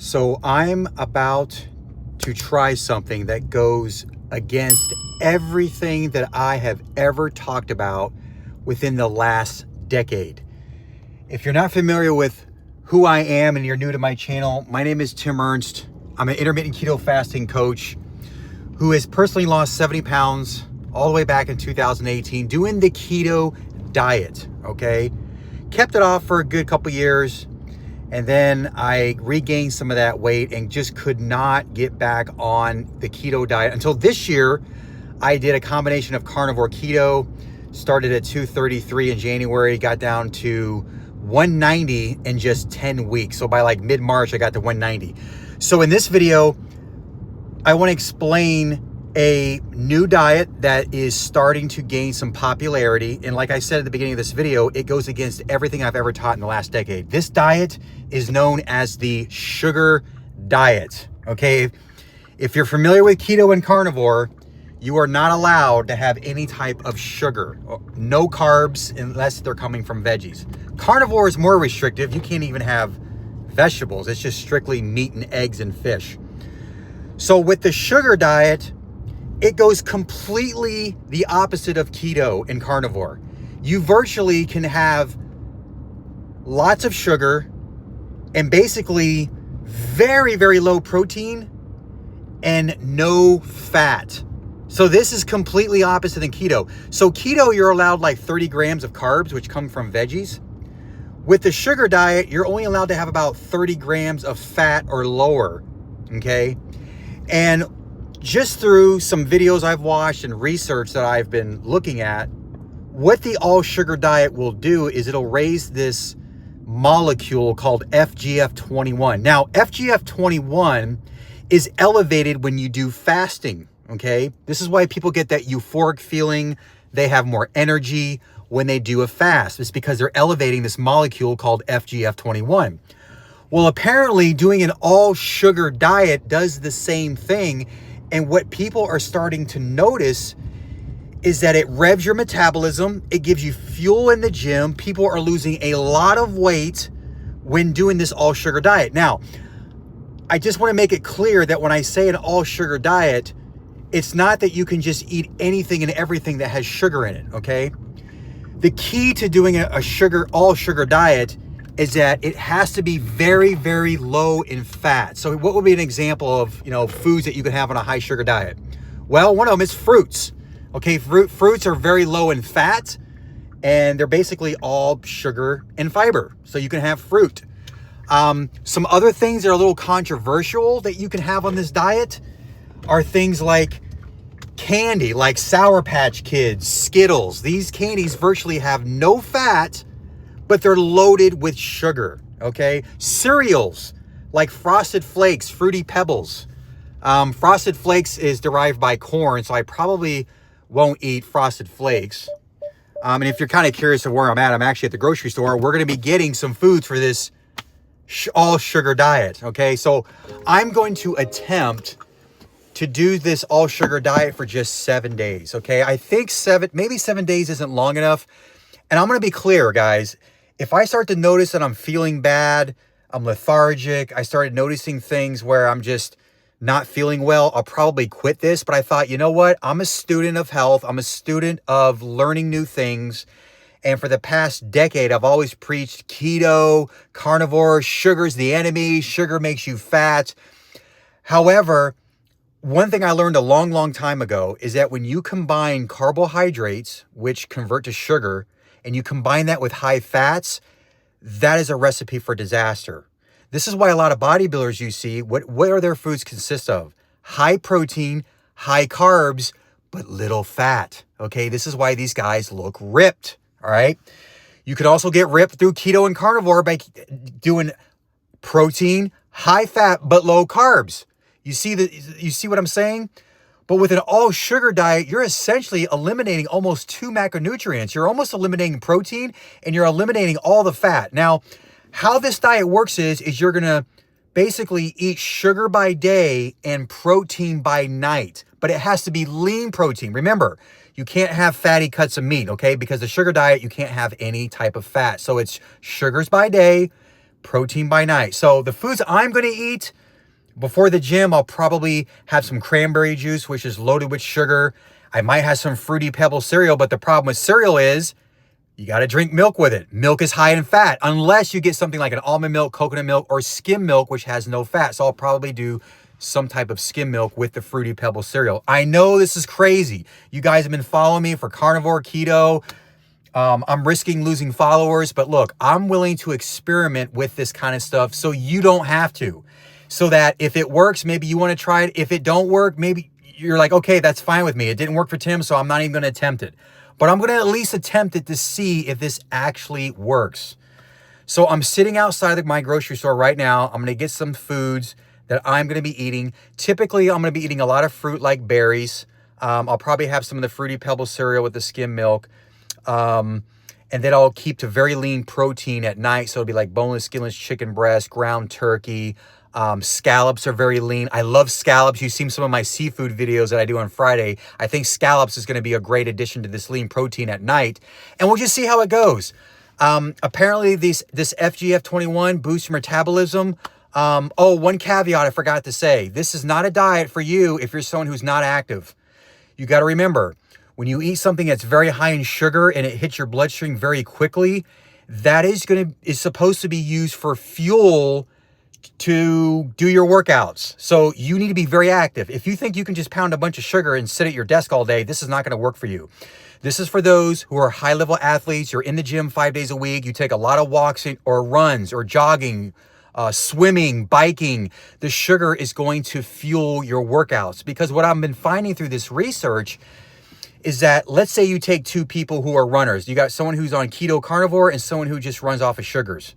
So I'm about to try something that goes against everything that I have ever talked about within the last decade. If you're not familiar with who I am and you're new to my channel, my name is Tim Ernst. I'm an intermittent keto fasting coach who has personally lost 70 pounds all the way back in 2018 doing the keto diet, okay? Kept it off for a good couple years. And then I regained some of that weight and just could not get back on the keto diet until this year. I did a combination of carnivore keto, started at 233 in January, got down to 190 in just 10 weeks. So by like mid-March, I got to 190. So in this video, I want to explain a new diet that is starting to gain some popularity. And like I said at the beginning of this video, it goes against everything I've ever taught in the last decade. This diet is known as the sugar diet, okay? If you're familiar with keto and carnivore, you are not allowed to have any type of sugar, no carbs unless they're coming from veggies. Carnivore is more restrictive. You can't even have vegetables. It's just strictly meat and eggs and fish. So with the sugar diet, it goes completely the opposite of keto and carnivore. You virtually can have lots of sugar and basically very, very low protein and no fat. So this is completely opposite than keto. So keto, you're allowed like 30 grams of carbs, which come from veggies. With the sugar diet, you're only allowed to have about 30 grams of fat or lower, okay? And just through some videos I've watched and research that I've been looking at, what the all sugar diet will do is it'll raise this molecule called FGF21. Now, FGF21 is elevated when you do fasting, okay? This is why people get that euphoric feeling. They have more energy when they do a fast. It's because they're elevating this molecule called FGF21. Well, apparently doing an all sugar diet does the same thing. And what people are starting to notice is that it revs your metabolism. It gives you fuel in the gym. People are losing a lot of weight when doing this all sugar diet. Now, I just want to make it clear that when I say an all sugar diet, it's not that you can just eat anything and everything that has sugar in it, okay? The key to doing a all sugar diet is that it has to be very, very low in fat. So what would be an example of, foods that you could have on a high sugar diet? Well, one of them is fruits. Okay, fruits are very low in fat and they're basically all sugar and fiber. So you can have fruit. Some other things that are a little controversial that you can have on this diet are things like candy, like Sour Patch Kids, Skittles. These candies virtually have no fat, but they're loaded with sugar, okay? Cereals like Frosted Flakes, Fruity Pebbles. Frosted Flakes is derived by corn, so I probably won't eat Frosted Flakes. And if you're kind of curious of where I'm at, I'm actually at the grocery store. We're going to be getting some foods for this all sugar diet, okay? So I'm going to attempt to do this all sugar diet for just 7 days, okay? I think maybe 7 days isn't long enough. And I'm going to be clear, guys. If I start to notice that I'm feeling bad, I'm lethargic, I started noticing things where I'm just not feeling well, I'll probably quit this. But I thought, you know what? I'm a student of health. I'm a student of learning new things. And for the past decade, I've always preached keto, carnivore, sugar's the enemy, sugar makes you fat. However, one thing I learned a long, long time ago is that when you combine carbohydrates, which convert to sugar, and you combine that with high fats, that is a recipe for disaster. This is why a lot of bodybuilders you see, what are their foods consist of? High protein, high carbs, but little fat, okay? This is why these guys look ripped, all right? You could also get ripped through keto and carnivore by doing protein, high fat, but low carbs. You see what I'm saying? But with an all sugar diet, you're essentially eliminating almost 2 macronutrients. You're almost eliminating protein and you're eliminating all the fat. Now, how this diet works is you're going to basically eat sugar by day and protein by night, but it has to be lean protein. Remember, you can't have fatty cuts of meat, okay? Because the sugar diet, you can't have any type of fat. So it's sugars by day, protein by night. So the foods I'm going to eat before the gym, I'll probably have some cranberry juice, which is loaded with sugar. I might have some Fruity Pebbles cereal, but the problem with cereal is you got to drink milk with it. Milk is high in fat, unless you get something like an almond milk, coconut milk, or skim milk, which has no fat. So I'll probably do some type of skim milk with the Fruity Pebbles cereal. I know this is crazy. You guys have been following me for carnivore, keto. I'm risking losing followers, but look, I'm willing to experiment with this kind of stuff so you don't have to. So that if it works, maybe you want to try it. If it don't work, maybe you're like, okay, that's fine with me. It didn't work for Tim, so I'm not even going to attempt it. But I'm going to at least attempt it to see if this actually works. So I'm sitting outside my grocery store right now. I'm going to get some foods that I'm going to be eating. Typically, I'm going to be eating a lot of fruit like berries. I'll probably have some of the Fruity Pebbles cereal with the skim milk. And then I'll keep to very lean protein at night. So it'll be like boneless, skinless chicken breast, ground turkey. Scallops are very lean. I love scallops. You've seen some of my seafood videos that I do on Friday. I think scallops is going to be a great addition to this lean protein at night. And we'll just see how it goes. Apparently this FGF21 boosts your metabolism. One caveat I forgot to say. This is not a diet for you if you're someone who's not active. You got to remember, when you eat something that's very high in sugar and it hits your bloodstream very quickly, that is supposed to be used for fuel to do your workouts. So you need to be very active. If you think you can just pound a bunch of sugar and sit at your desk all day, this is not going to work for you. This is for those who are high-level athletes. You're in the gym 5 days a week. You take a lot of walks or runs or jogging, swimming, biking. The sugar is going to fuel your workouts. Because what I've been finding through this research is that, let's say you take two people who are runners. You got someone who's on keto carnivore and someone who just runs off of sugars.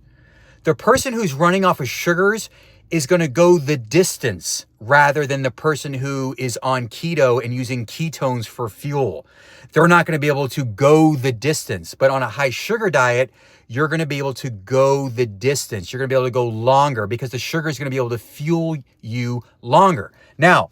The person who's running off of sugars is going to go the distance rather than the person who is on keto and using ketones for fuel. They're not going to be able to go the distance. But on a high sugar diet, you're going to be able to go the distance. You're going to be able to go longer because the sugar is going to be able to fuel you longer. Now,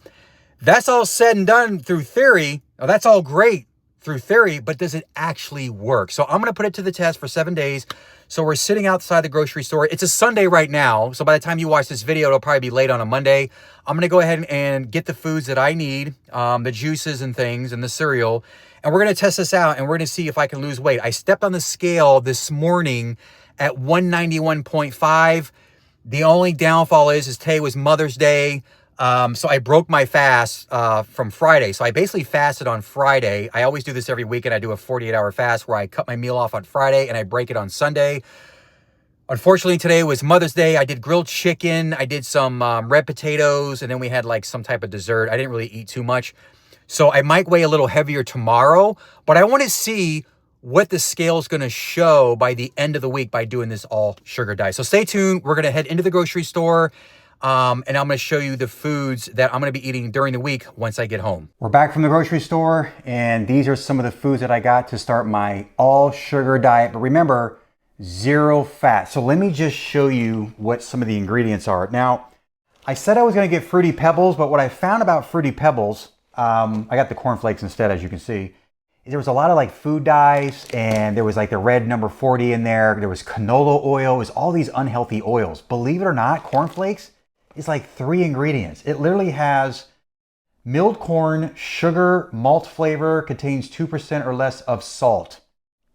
that's all said and done through theory. Now, that's all great through theory, but does it actually work? So I'm going to put it to the test for 7 days. So we're sitting outside the grocery store. It's a Sunday right now. So by the time you watch this video, it'll probably be late on a Monday. I'm going to go ahead and get the foods that I need, the juices and things and the cereal. And we're going to test this out and we're going to see if I can lose weight. I stepped on the scale this morning at 191.5. The only downfall is today was Mother's Day. So I broke my fast from Friday. So I basically fasted on Friday. I always do this every weekend. I do a 48-hour fast where I cut my meal off on Friday and I break it on Sunday. Unfortunately, today was Mother's Day. I did grilled chicken. I did some red potatoes, and then we had like some type of dessert. I didn't really eat too much. So I might weigh a little heavier tomorrow, but I want to see what the scale is going to show by the end of the week by doing this all sugar diet. So stay tuned. We're going to head into the grocery store. And I'm going to show you the foods that I'm going to be eating during the week once I get home. We're back from the grocery store, and these are some of the foods that I got to start my all sugar diet. But remember, 0 fat. So let me just show you what some of the ingredients are. Now, I said I was going to get Fruity Pebbles, but what I found about Fruity Pebbles, I got the cornflakes instead, as you can see, is there was a lot of like food dyes, and there was like the red number 40 in there. There was canola oil. It was all these unhealthy oils. Believe it or not, cornflakes is like 3 ingredients. It literally has milled corn, sugar, malt flavor, contains 2% or less of salt.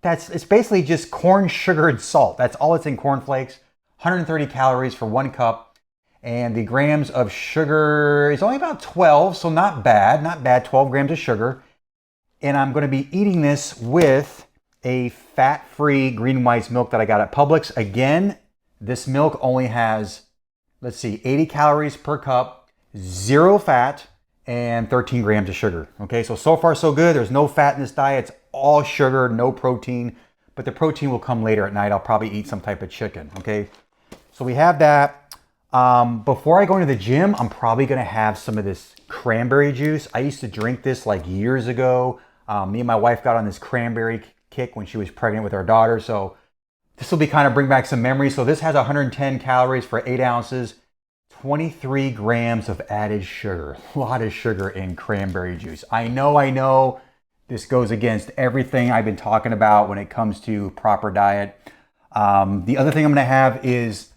It's basically just corn, sugar, and salt. That's all it's in cornflakes. 130 calories for 1 cup. And the grams of sugar is only about 12, so not bad, 12 grams of sugar. And I'm going to be eating this with a fat-free green whites milk that I got at Publix. Again, this milk only has, let's see, 80 calories per cup, 0 fat, and 13 grams of sugar. Okay, so far so good. There's no fat in this diet. It's all sugar, no protein, but the protein will come later at night. I'll probably eat some type of chicken. Okay, so we have that. Before I go into the gym, I'm probably gonna have some of this cranberry juice. I used to drink this like years ago. Me and my wife got on this cranberry kick when she was pregnant with our daughter. So this will be kind of bring back some memories. So this has 110 calories for 8 ounces, 23 grams of added sugar. A lot of sugar in cranberry juice. I know this goes against everything I've been talking about when it comes to proper diet. The other thing I'm gonna have is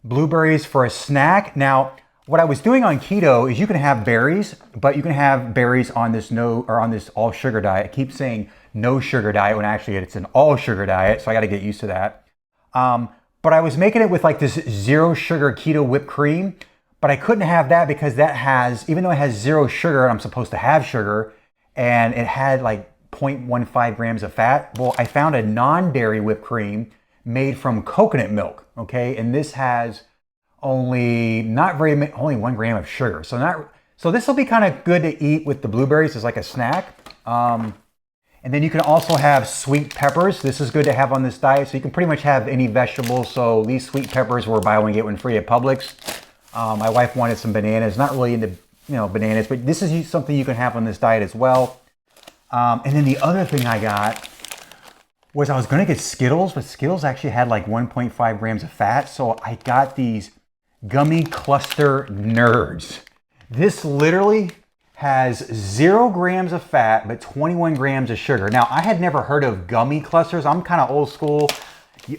blueberries for a snack. Now, what I was doing on keto is you can have berries, but you can have berries on this on this all sugar diet. I keep saying no sugar diet when actually it's an all sugar diet, so I got to get used to that. But I was making it with like this zero sugar keto whipped cream, but I couldn't have that because that has, even though it has zero sugar and I'm supposed to have sugar, and it had like 0.15 grams of fat. Well, I found a non-dairy whipped cream made from coconut milk, okay? And this has only 1 gram of sugar. So this will be kind of good to eat with the blueberries as like a snack. And then you can also have sweet peppers. This is good to have on this diet. So you can pretty much have any vegetables. So these sweet peppers were buy one, get one free at Publix. My wife wanted some bananas. Not really into bananas, but this is something you can have on this diet as well. And then the other thing I got was I was going to get Skittles, but Skittles actually had like 1.5 grams of fat. So I got these gummy cluster nerds. This literally has 0 grams of fat, but 21 grams of sugar. Now, I had never heard of gummy clusters. I'm kind of old school.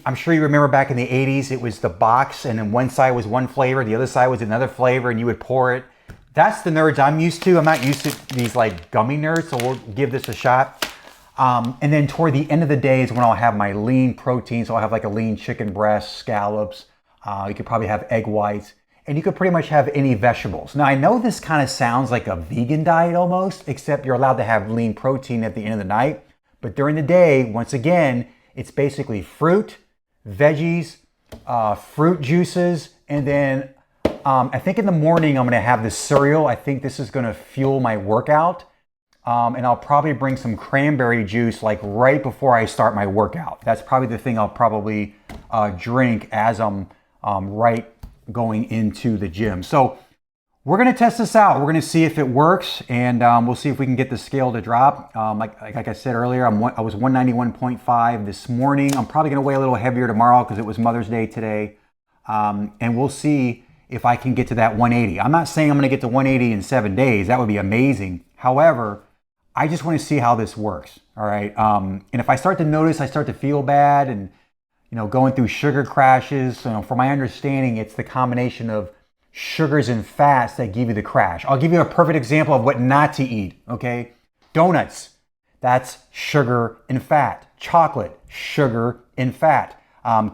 I'm sure you remember back in the 80s, it was the box, and then one side was one flavor, the other side was another flavor, and you would pour it. That's the nerds I'm used to. I'm not used to these like gummy nerds, so we'll give this a shot. And then toward the end of the day is when I'll have my lean protein. So I'll have like a lean chicken breast, scallops. You could probably have egg whites, and you could pretty much have any vegetables. Now I know this kind of sounds like a vegan diet almost, except you're allowed to have lean protein at the end of the night. But during the day, once again, it's basically fruit, veggies, fruit juices, and then I think in the morning I'm gonna have this cereal. I think this is gonna fuel my workout. And I'll probably bring some cranberry juice like right before I start my workout. That's probably the thing I'll probably drink as I'm right going into the gym. So we're gonna test this out. We're gonna see if it works, and we'll see if we can get the scale to drop. Like I said earlier, I was 191.5 this morning. I'm probably gonna weigh a little heavier tomorrow because it was Mother's Day today. And we'll see if I can get to that 180. I'm not saying I'm gonna get to 180 in 7 days. That would be amazing. However, I just want to see how this works, all right? And if I start to notice, I start to feel bad and, going through sugar crashes, from my understanding, it's the combination of sugars and fats that give you the crash. I'll give you a perfect example of what not to eat, okay? Donuts, that's sugar and fat. Chocolate, sugar and fat.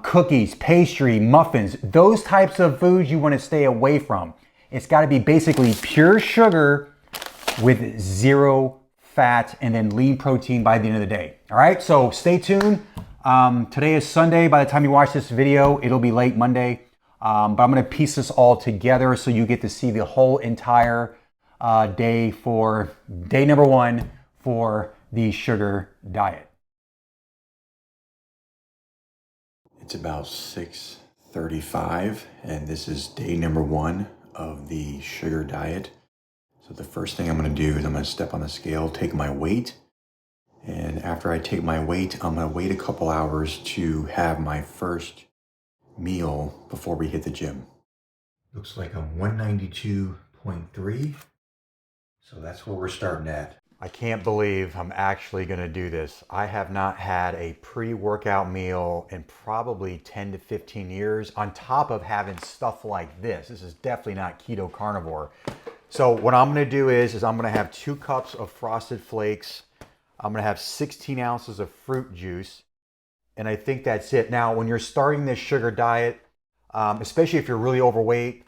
Cookies, pastry, muffins, those types of foods you want to stay away from. It's got to be basically pure sugar with 0 fat and then lean protein by the end of the day. All right, so stay tuned. Today is Sunday. By the time you watch this video, it'll be late Monday. But I'm gonna piece this all together so you get to see the whole entire day for day number 1 for the sugar diet. It's about 6:35 and this is day number 1 of the sugar diet. So the first thing I'm gonna do is I'm gonna step on the scale, take my weight. And after I take my weight, I'm gonna wait a couple hours to have my first meal before we hit the gym. Looks like I'm 192.3. So that's where we're starting at. I can't believe I'm actually gonna do this. I have not had a pre-workout meal in probably 10 to 15 years, on top of having stuff like this. This is definitely not keto carnivore. So what I'm gonna do is I'm gonna have 2 cups of Frosted Flakes. I'm gonna have 16 ounces of fruit juice. And I think that's it. Now, when you're starting this sugar diet, especially if you're really overweight,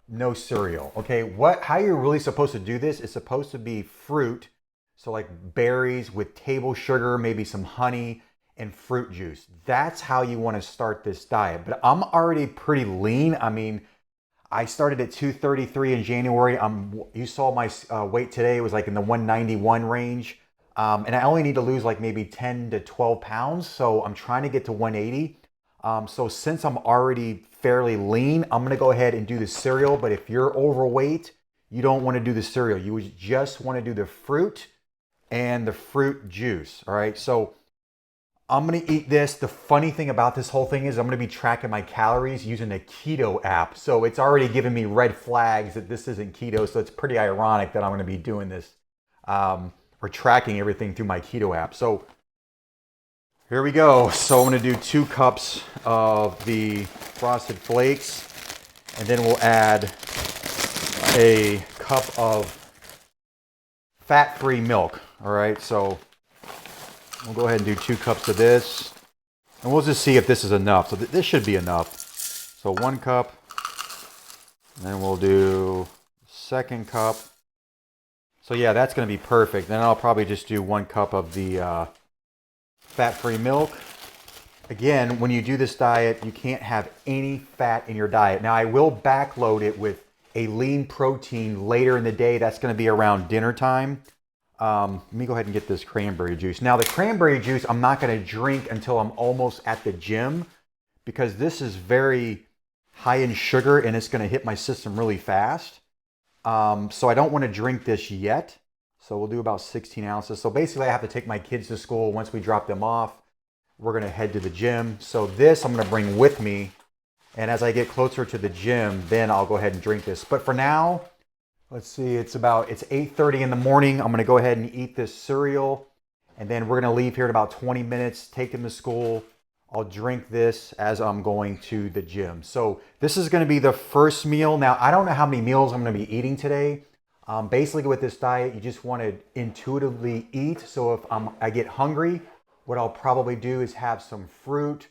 no cereal, okay? How you're really supposed to do this is supposed to be fruit. So like berries with table sugar, maybe some honey and fruit juice. That's how you wanna start this diet. But I'm already pretty lean. I mean, I started at 233 in January. You saw my weight today. It was like in the 191 range. And I only need to lose like maybe 10 to 12 pounds. So I'm trying to get to 180. So since I'm already fairly lean, I'm gonna go ahead and do the cereal. But if you're overweight, you don't wanna do the cereal. You just wanna do the fruit and the fruit juice, all right? So I'm gonna eat this. The funny thing about this whole thing is I'm gonna be tracking my calories using a keto app. So it's already giving me red flags that this isn't keto. So it's pretty ironic that I'm gonna be doing this or tracking everything through my keto app. So here we go. So I'm gonna do 2 cups of the Frosted Flakes. And then we'll add a cup of fat-free milk. All right, so we'll go ahead and do 2 cups of this. And we'll just see if this is enough. So this should be enough. So 1 cup. And then we'll do 2nd cup. So yeah, that's going to be perfect. Then I'll probably just do 1 cup of the fat-free milk. Again, when you do this diet, you can't have any fat in your diet. Now, I will backload it with a lean protein later in the day. That's going to be around dinner time. Let me go ahead and get this cranberry juice. Now, the cranberry juice, I'm not going to drink until I'm almost at the gym because this is very high in sugar and it's going to hit my system really fast. So I don't want to drink this yet. So we'll do about 16 ounces. So basically I have to take my kids to school. Once we drop them off, we're going to head to the gym. So this I'm going to bring with me. And as I get closer to the gym, then I'll go ahead and drink this. But for now, let's see, it's 8:30 in the morning. I'm going to go ahead and eat this cereal. And then we're going to leave here in about 20 minutes, take them to school. I'll drink this as I'm going to the gym. So this is going to be the first meal. Now, I don't know how many meals I'm going to be eating today. Basically with this diet, you just want to intuitively eat. So if I get hungry, what I'll probably do is have some fruit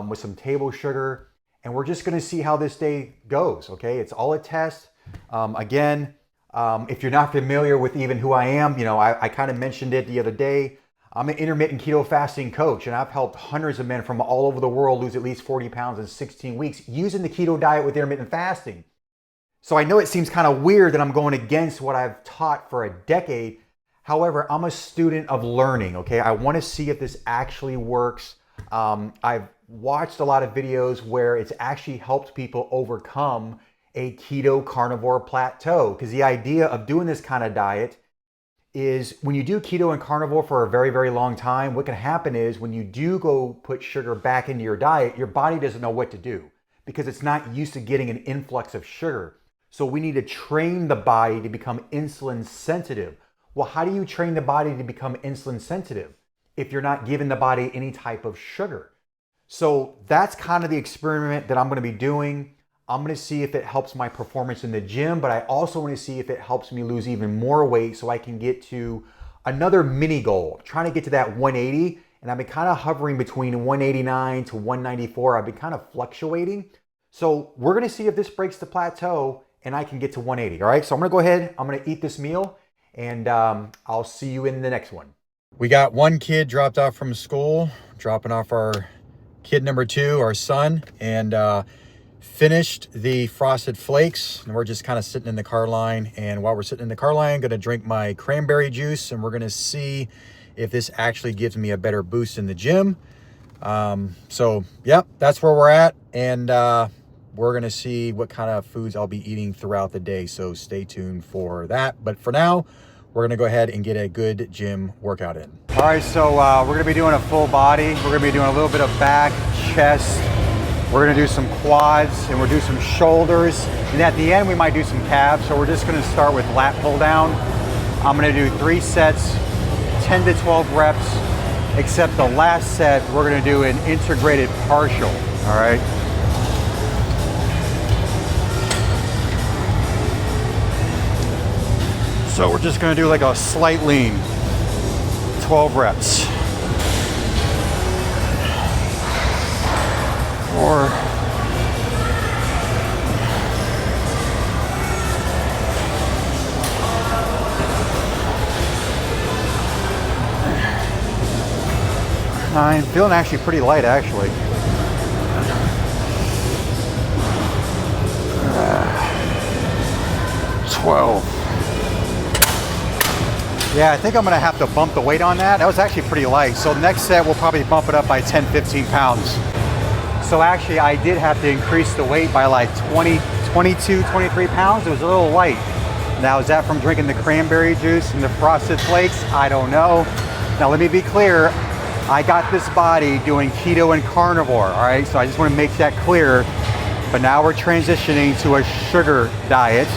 with some table sugar. And we're just going to see how this day goes, okay? It's all a test. Again, if you're not familiar with even who I am, you know, I kind of mentioned it the other day. I'm an intermittent keto fasting coach, and I've helped hundreds of men from all over the world lose at least 40 pounds in 16 weeks using the keto diet with intermittent fasting. So I know it seems kind of weird that I'm going against what I've taught for a decade. However, I'm a student of learning, okay? I want to see if this actually works. I've watched a lot of videos where it's actually helped people overcome a keto carnivore plateau, because the idea of doing this kind of diet is when you do keto and carnivore for a very, very long time, what can happen is when you do go put sugar back into your diet, your body doesn't know what to do because it's not used to getting an influx of sugar. So we need to train the body to become insulin sensitive. Well, how do you train the body to become insulin sensitive if you're not giving the body any type of sugar? So that's kind of the experiment that I'm going to be doing. I'm going to see if it helps my performance in the gym, but I also want to see if it helps me lose even more weight so I can get to another mini goal, trying to get to that 180. And I've been kind of hovering between 189 to 194. I've been kind of fluctuating. So we're going to see if this breaks the plateau and I can get to 180. All right, so I'm going to go ahead. I'm going to eat this meal and I'll see you in the next one. We got one kid dropped off from school, dropping off our kid number 2, our son, and finished the Frosted Flakes, and we're just kind of sitting in the car line. And while we're sitting in the car line, I'm going to drink my cranberry juice, and we're going to see if this actually gives me a better boost in the gym. So yep, that's where we're at, and we're going to see what kind of foods I'll be eating throughout the day, so stay tuned for that. But for now, we're going to go ahead and get a good gym workout in. All right, so we're going to be doing a full body. We're going to be doing a little bit of back, chest. We're going to do some quads, and we'll do some shoulders. And at the end, we might do some calves. So we're just going to start with lat pull down. I'm going to do 3 sets, 10 to 12 reps, except the last set, we're going to do an integrated partial, all right? So we're just going to do like a slight lean, 12 reps. 4, 9, feeling actually pretty light actually. 12. Yeah, I think I'm gonna have to bump the weight on that. That was actually pretty light. So the next set, we'll probably bump it up by 10, 15 pounds. So actually, I did have to increase the weight by like 20, 22, 23 pounds. It was a little light. Now, is that from drinking the cranberry juice and the Frosted Flakes? I don't know. Now, let me be clear. I got this body doing keto and carnivore, all right? So I just want to make that clear. But now we're transitioning to a sugar diet.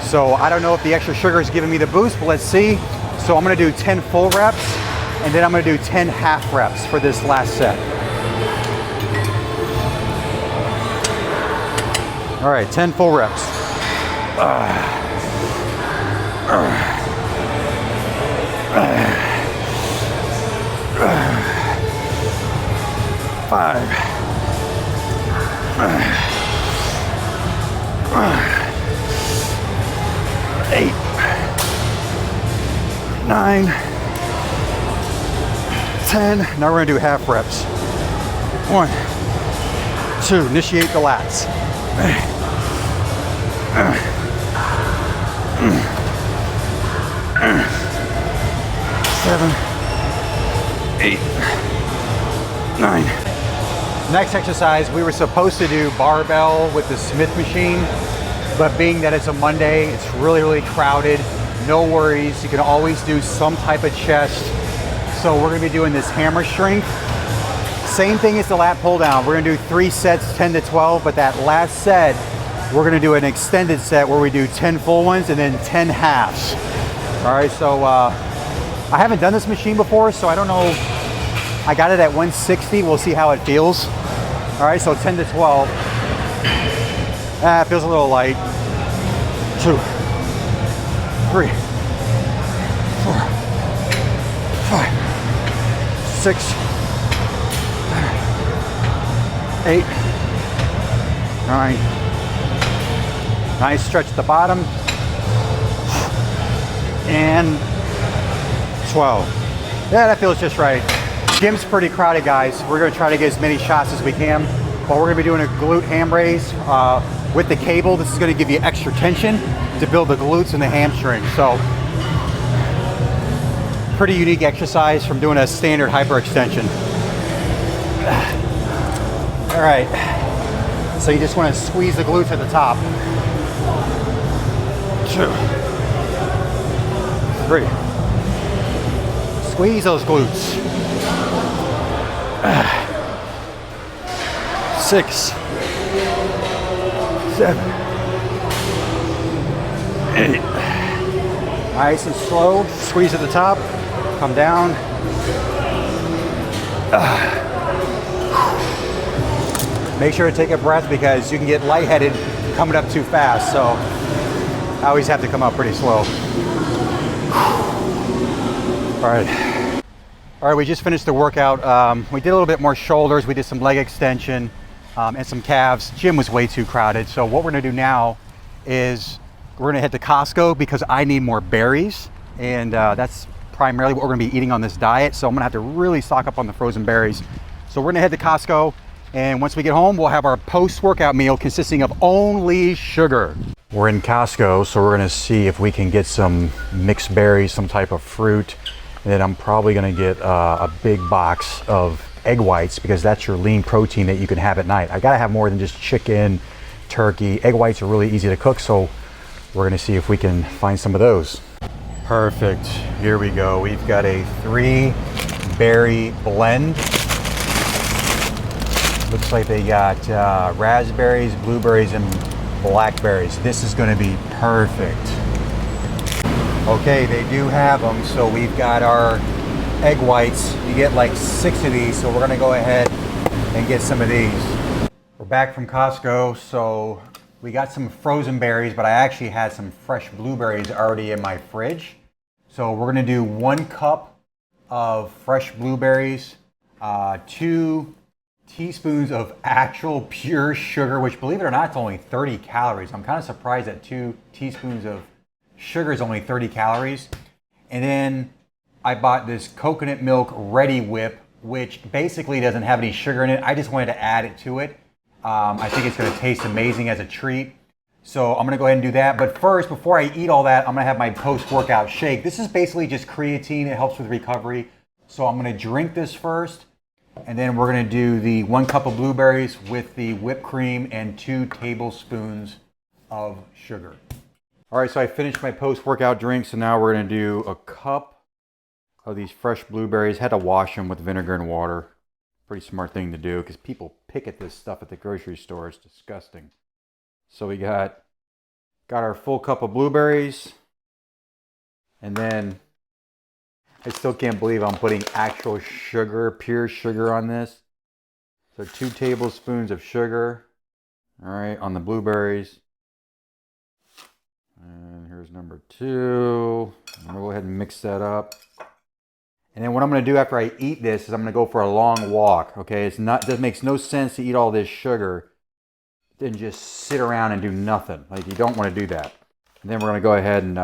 So I don't know if the extra sugar is giving me the boost, but let's see. So I'm going to do 10 full reps, and then I'm going to do 10 half reps for this last set. All right, 10 full reps. 5. 8. 9. 10. Now we're gonna do half reps. 1, 2, initiate the lats. 7, 8, 9. Next exercise, we were supposed to do barbell with the Smith machine, but being that it's a Monday, it's really crowded. No worries, you can always do some type of chest. So we're gonna be doing this hammer strength. Same thing as the lat pull down. We're gonna do 3 sets, 10 to 12, but that last set, we're gonna do an extended set where we do 10 full ones and then 10 halves. All right, so I haven't done this machine before, so I don't know. I got it at 160, we'll see how it feels. All right, so 10 to 12. It feels a little light. 2, 3, 4, 5, 6, 8, 9. Nice stretch at the bottom. And 12. Yeah, that feels just right. Gym's pretty crowded, guys. We're gonna try to get as many shots as we can, but we're gonna be doing a glute ham raise with the cable. This is gonna give you extra tension to build the glutes and the hamstrings. So, pretty unique exercise from doing a standard hyperextension. All right, so you just wanna squeeze the glutes at the top. 2, 3. Squeeze those glutes. 6, 7, 8. Nice and slow. Squeeze at the top. Come down. Make sure to take a breath because you can get lightheaded coming up too fast. So I always have to come up pretty slow. All right, we just finished the workout. We did a little bit more shoulders. We did some leg extension and some calves. Gym was way too crowded. So what we're gonna do now is we're gonna head to Costco because I need more berries. And that's primarily what we're gonna be eating on this diet. So I'm gonna have to really stock up on the frozen berries. So we're gonna head to Costco. And once we get home, we'll have our post-workout meal consisting of only sugar. We're in Costco, so we're gonna see if we can get some mixed berries, some type of fruit. And then I'm probably gonna get a big box of egg whites because that's your lean protein that you can have at night. I gotta have more than just chicken, turkey. Egg whites are really easy to cook, so we're gonna see if we can find some of those. Perfect, here we go. We've got a 3-berry blend. Looks like they got raspberries, blueberries, and blackberries. This is gonna be perfect. Okay, they do have them. So we've got our egg whites. You get like 6 of these, so we're gonna go ahead and get some of these. We're back from Costco, so we got some frozen berries, but I actually had some fresh blueberries already in my fridge. So we're gonna do 1 cup of fresh blueberries, 2 teaspoons of actual pure sugar, which believe it or not, it's only 30 calories. I'm kind of surprised that 2 teaspoons of sugar is only 30 calories. And then I bought this coconut milk Ready Whip, which basically doesn't have any sugar in it. I just wanted to add it to it. I think it's gonna taste amazing as a treat. So I'm gonna go ahead and do that. But first, before I eat all that, I'm gonna have my post-workout shake. This is basically just creatine. It helps with recovery. So I'm gonna drink this first, and then we're gonna do the 1 cup of blueberries with the whipped cream and 2 tablespoons of sugar. All right, so I finished my post-workout drink, so now we're gonna do a cup of these fresh blueberries. Had to wash them with vinegar and water. Pretty smart thing to do because people pick at this stuff at the grocery store. It's disgusting. So we got our full cup of blueberries, and then I still can't believe I'm putting actual sugar, pure sugar on this. So 2 tablespoons of sugar. All right, on the blueberries. And here's number 2. I'm gonna go ahead and mix that up. And then what I'm gonna do after I eat this is I'm gonna go for a long walk, okay? It makes no sense to eat all this sugar then just sit around and do nothing. Like, you don't want to do that. And then we're going to go ahead and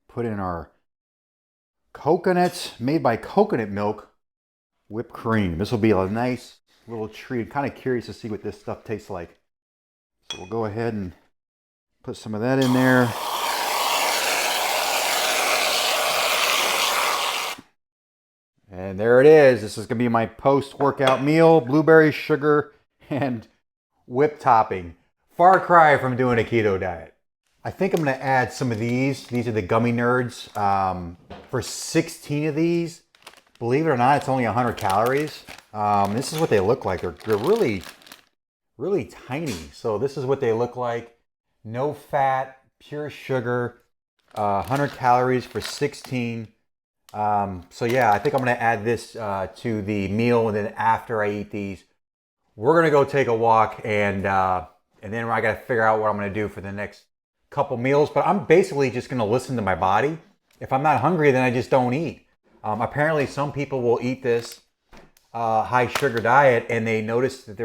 put in our coconuts made by coconut milk whipped cream. This will be a nice little treat. I'm kind of curious to see what this stuff tastes like. So we'll go ahead and put some of that in there. And there it is. This is going to be my post-workout meal. Blueberry, sugar, and whipped topping. Far cry from doing a keto diet. I think I'm going to add some of these. These are the Gummy Nerds. For 16 of these, believe it or not, it's only 100 calories. This is what they look like. They're really, really tiny. So this is what they look like. No fat, pure sugar, 100 calories for 16. So yeah, I think I'm going to add this to the meal, and then after I eat these, we're going to go take a walk, and then I got to figure out what I'm going to do for the next couple meals. But I'm basically just going to listen to my body. If I'm not hungry, then I just don't eat. Apparently, some people will eat this high sugar diet, and they notice that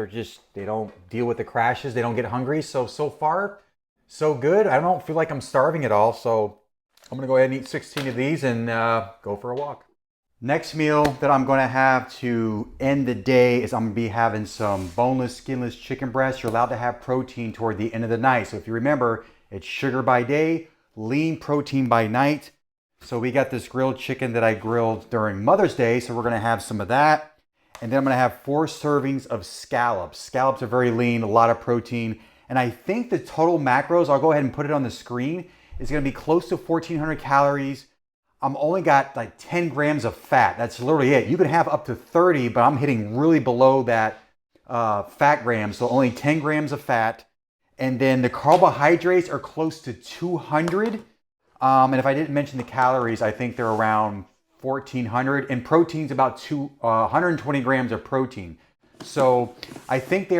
they don't deal with the crashes. They don't get hungry. So far, so good. I don't feel like I'm starving at all. So I'm going to go ahead and eat 16 of these and go for a walk. Next meal that I'm going to have to end the day is I'm going to be having some boneless, skinless chicken breasts. You're allowed to have protein toward the end of the night. So if you remember, it's sugar by day, lean protein by night. So we got this grilled chicken that I grilled during Mother's Day. So we're going to have some of that. And then I'm going to have 4 servings of scallops. Scallops are very lean, a lot of protein. And I think the total macros, I'll go ahead and put it on the screen, is going to be close to 1,400 calories. I'm only got like 10 grams of fat. That's literally it. You can have up to 30, but I'm hitting really below that fat grams. So only 10 grams of fat. And then the carbohydrates are close to 200. And if I didn't mention the calories, I think they're around 1,400. And protein's about 120 grams of protein. So I think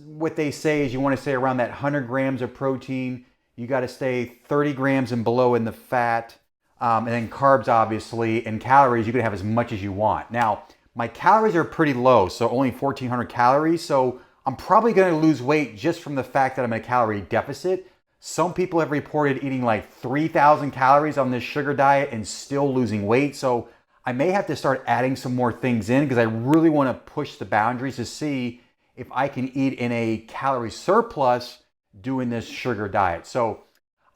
what they say is you want to stay around that 100 grams of protein. You got to stay 30 grams and below in the fat. And then carbs, obviously, and calories, you can have as much as you want. Now, my calories are pretty low, so only 1,400 calories. So I'm probably going to lose weight just from the fact that I'm in a calorie deficit. Some people have reported eating like 3,000 calories on this sugar diet and still losing weight. So I may have to start adding some more things in because I really want to push the boundaries to see if I can eat in a calorie surplus doing this sugar diet. So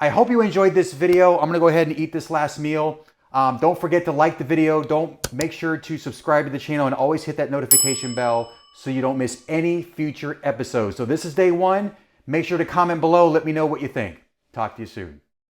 I hope you enjoyed this video. I'm gonna go ahead and eat this last meal. Don't forget to like the video. Make sure to subscribe to the channel and always hit that notification bell so you don't miss any future episodes. So this is day 1. Make sure to comment below. Let me know what you think. Talk to you soon.